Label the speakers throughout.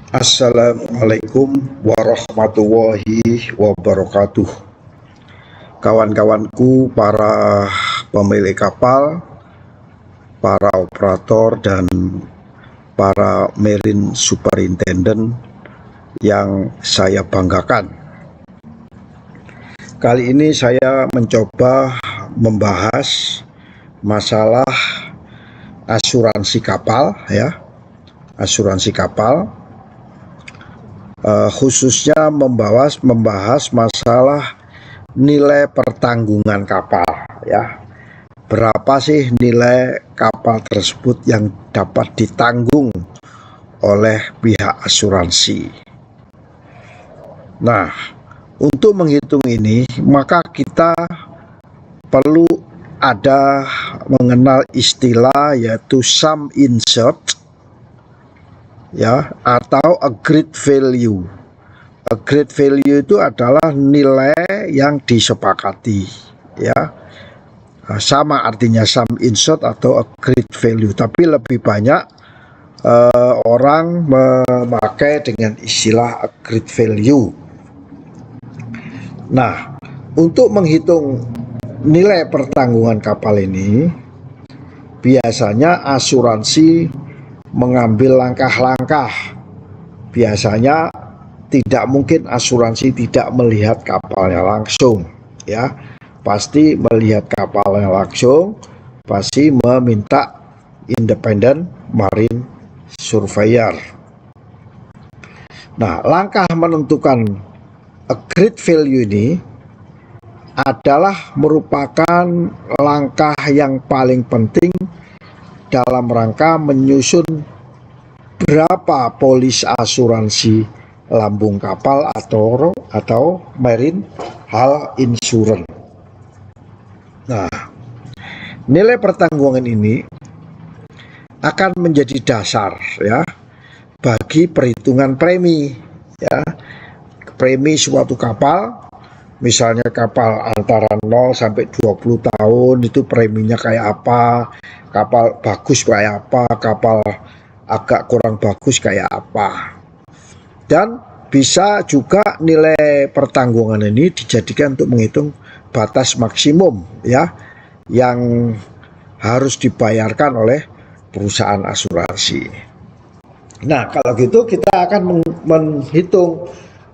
Speaker 1: Assalamualaikum warahmatullahi wabarakatuh. Kawan-kawanku, para pemilik kapal, para operator, dan para marine superintendent yang saya banggakan. Kali ini saya mencoba membahas masalah asuransi kapal, asuransi kapal. Khususnya membahas masalah nilai pertanggungan kapal, berapa sih nilai kapal tersebut yang dapat ditanggung oleh pihak asuransi. Nah, untuk menghitung ini maka kita perlu ada mengenal istilah yaitu sum insured atau agreed value. Agreed value itu adalah nilai yang disepakati, sama artinya sum insured atau agreed value, tapi lebih banyak orang memakai dengan istilah agreed value. Nah, untuk menghitung nilai pertanggungan kapal ini biasanya asuransi mengambil langkah-langkah. Biasanya tidak mungkin asuransi tidak melihat kapalnya langsung, pasti melihat kapalnya langsung, pasti meminta independent marine surveyor. Nah, langkah menentukan agreed value ini adalah merupakan langkah yang paling penting dalam rangka menyusun berapa polis asuransi lambung kapal atau marine hull insurance. Nah, nilai pertanggungan ini akan menjadi dasar bagi perhitungan premi, premi suatu kapal. Misalnya kapal antara 0 sampai 20 tahun itu preminya kayak apa, kapal bagus kayak apa, kapal agak kurang bagus kayak apa. Dan bisa juga nilai pertanggungan ini dijadikan untuk menghitung batas maksimum yang harus dibayarkan oleh perusahaan asuransi. Nah, kalau gitu kita akan menghitung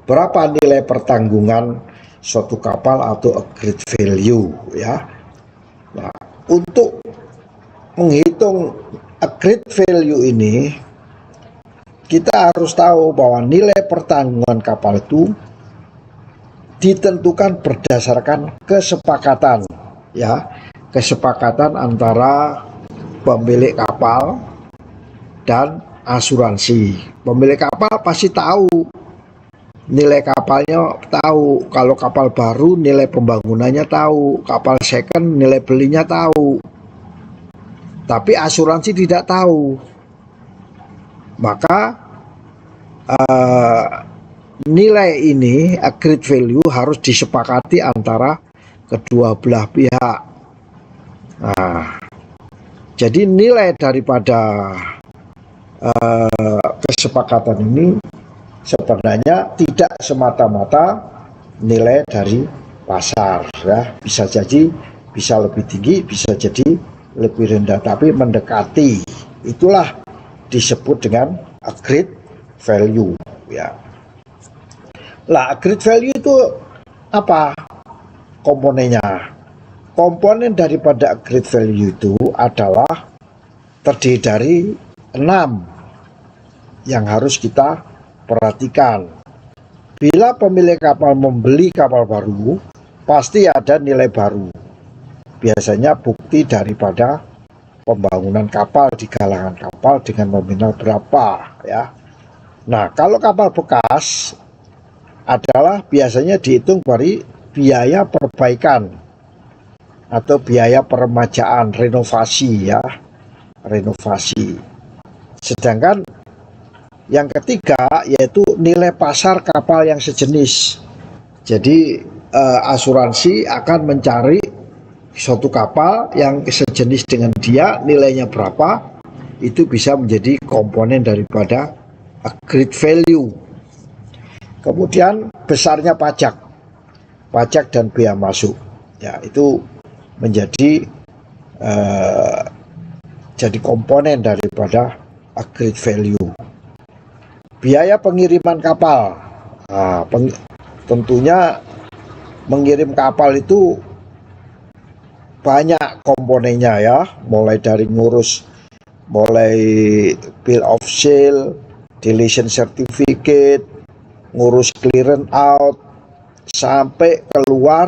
Speaker 1: berapa nilai pertanggungan suatu kapal atau agreed value, Nah, untuk menghitung agreed value ini kita harus tahu bahwa nilai pertanggungan kapal itu ditentukan berdasarkan kesepakatan, kesepakatan antara pemilik kapal dan asuransi. Pemilik kapal pasti tahu nilai kapalnya, tahu kalau kapal baru nilai pembangunannya tahu, kapal second nilai belinya tahu, tapi asuransi tidak tahu. Maka nilai ini agreed value harus disepakati antara kedua belah pihak. Nah, jadi nilai daripada kesepakatan ini sebenarnya tidak semata-mata nilai dari pasar, bisa jadi bisa lebih tinggi, bisa jadi lebih rendah, tapi mendekati. Itulah disebut dengan agreed value, Lah, agreed value itu apa komponennya? Komponen daripada agreed value itu adalah terdiri dari 6 yang harus kita perhatikan. Bila pemilik kapal membeli kapal baru, pasti ada nilai baru. Biasanya bukti daripada pembangunan kapal di galangan kapal dengan nominal berapa, Nah, kalau kapal bekas adalah biasanya dihitung dari biaya perbaikan atau biaya peremajaan, renovasi, renovasi. Sedangkan yang ketiga yaitu nilai pasar kapal yang sejenis. Jadi asuransi akan mencari suatu kapal yang sejenis dengan dia, nilainya berapa, itu bisa menjadi komponen daripada agreed value. Kemudian besarnya pajak dan bea masuk. Ya, itu menjadi jadi komponen daripada agreed value. Biaya pengiriman kapal. Nah, tentunya mengirim kapal itu banyak komponennya ya, mulai dari mulai bill of sale, deletion certificate, ngurus clearance out, sampai keluar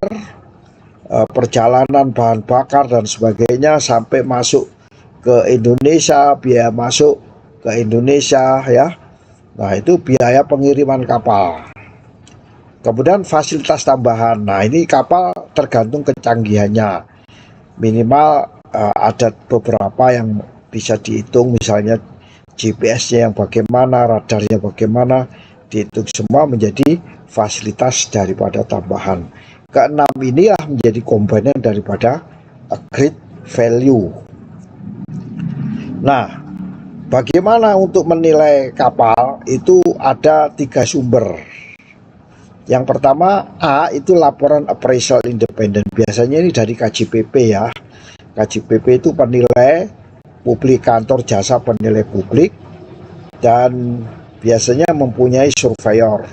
Speaker 1: perjalanan bahan bakar dan sebagainya, sampai masuk ke Indonesia, biaya masuk ke Indonesia ya. Nah, itu biaya pengiriman kapal. Kemudian fasilitas tambahan. Nah, ini kapal tergantung kecanggihannya. Minimal ada beberapa yang bisa dihitung, misalnya GPS-nya yang bagaimana, radarnya bagaimana, dihitung semua menjadi fasilitas daripada tambahan. Keenam inilah menjadi komponen daripada agreed value. Nah, bagaimana untuk menilai kapal? Itu ada 3 sumber. Yang pertama, A, itu laporan appraisal independen. Biasanya ini dari KJPP ya. KJPP itu penilai publik, kantor jasa penilai publik, dan biasanya mempunyai surveyor.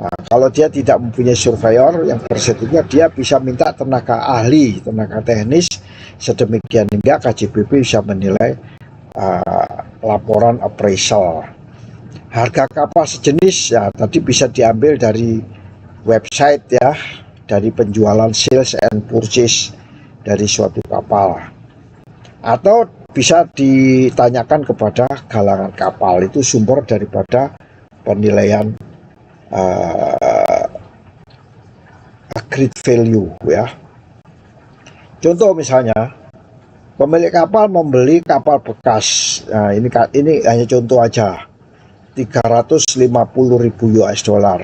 Speaker 1: Nah, kalau dia tidak mempunyai surveyor yang bersertifikat, dia bisa minta tenaga ahli, tenaga teknis, sedemikian hingga KJPP bisa menilai laporan appraisal. Harga kapal sejenis ya tadi bisa diambil dari website ya, dari penjualan sales and purchase dari suatu kapal, atau bisa ditanyakan kepada galangan kapal. Itu sumber daripada penilaian agreed value ya. Contoh misalnya, pemilik kapal membeli kapal bekas. Nah, ini hanya contoh aja. 350.000 US dollar.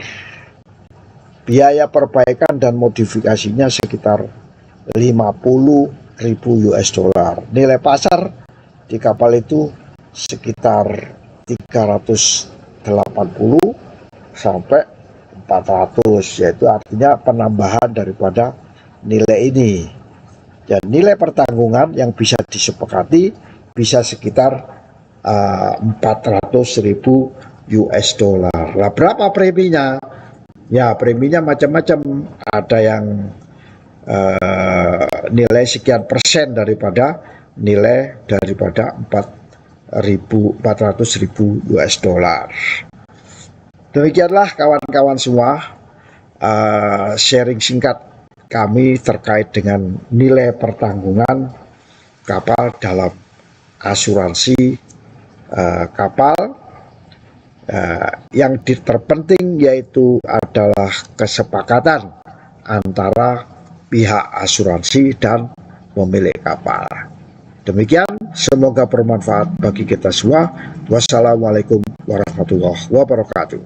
Speaker 1: Biaya perbaikan dan modifikasinya sekitar 50.000 US dollar. Nilai pasar di kapal itu sekitar 380 sampai 400, yaitu artinya penambahan daripada nilai ini. Dan nilai pertanggungan yang bisa disepakati bisa sekitar 400.000 US dollar. Lah, berapa preminya? Ya, preminya macam-macam. Ada yang nilai sekian persen daripada nilai daripada 400.000 US dollar. Demikianlah kawan-kawan semua, sharing singkat kami terkait dengan nilai pertanggungan kapal dalam asuransi kapal. Yang terpenting yaitu adalah kesepakatan antara pihak asuransi dan pemilik kapal. Demikian, semoga bermanfaat bagi kita semua. Wassalamualaikum warahmatullahi wabarakatuh.